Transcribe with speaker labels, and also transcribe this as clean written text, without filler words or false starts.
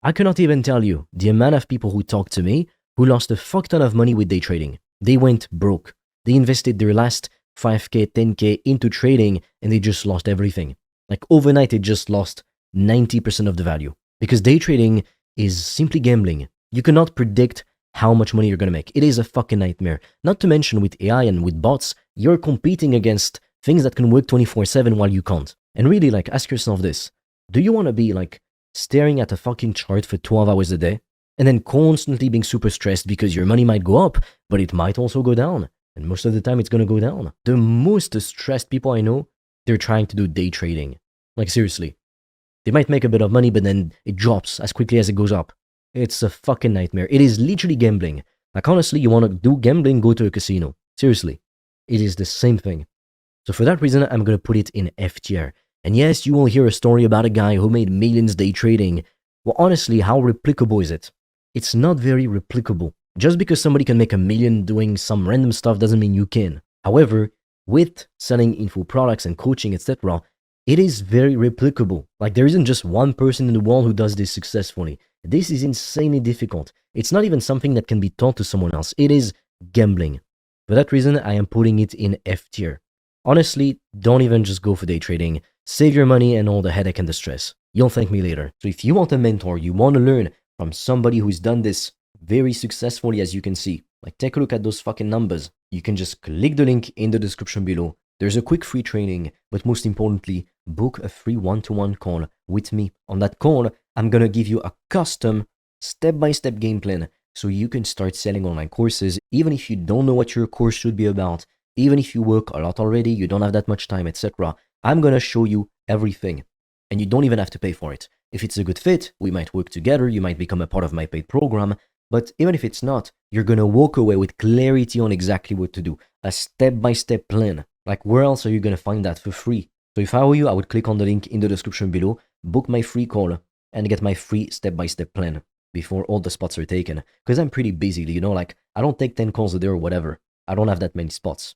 Speaker 1: I cannot even tell you the amount of people who talk to me who lost a fuck ton of money with day trading. They went broke. They invested their last 5K, 10K into trading and they just lost everything. Like overnight, it just lost 90% of the value because day trading is simply gambling. You cannot predict how much money you're going to make. It is a fucking nightmare. Not to mention with AI and with bots, you're competing against things that can work 24/7 while you can't. And really, like, ask yourself this. Do you want to be like staring at a fucking chart for 12 hours a day and then constantly being super stressed because your money might go up, but it might also go down? And most of the time, it's going to go down. The most stressed people I know, they're trying to do day trading. Like, seriously. They might make a bit of money, but then it drops as quickly as it goes up. It's a fucking nightmare. It is literally gambling. Like, honestly, you want to do gambling, go to a casino. Seriously. It is the same thing. So for that reason, I'm going to put it in F tier. And yes, you will hear a story about a guy who made millions day trading. Well, honestly, how replicable is it? It's not very replicable. Just because somebody can make a million doing some random stuff doesn't mean you can. However, with selling info products and coaching, etc., it is very replicable. Like, there isn't just one person in the world who does this successfully. This is insanely difficult. It's not even something that can be taught to someone else. It is gambling. For that reason, I am putting it in F tier. Honestly, don't even just go for day trading. Save your money and all the headache and the stress. You'll thank me later. So if you want a mentor, you want to learn from somebody who's done this very successfully, as you can see, like, take a look at those fucking numbers. You can just click the link in the description below. There's a quick free training, but most importantly, book a free one-to-one call with me. On that call, I'm going to give you a custom step-by-step game plan so you can start selling online courses, even if you don't know what your course should be about, even if you work a lot already, you don't have that much time, etc. I'm going to show you everything, and you don't even have to pay for it. If it's a good fit, we might work together, you might become a part of my paid program, but even if it's not, you're going to walk away with clarity on exactly what to do, a step-by-step plan. Like, where else are you going to find that for free? So if I were you, I would click on the link in the description below, book my free call, and get my free step-by-step plan before all the spots are taken. Because I'm pretty busy, you know, like, I don't take 10 calls a day or whatever. I don't have that many spots.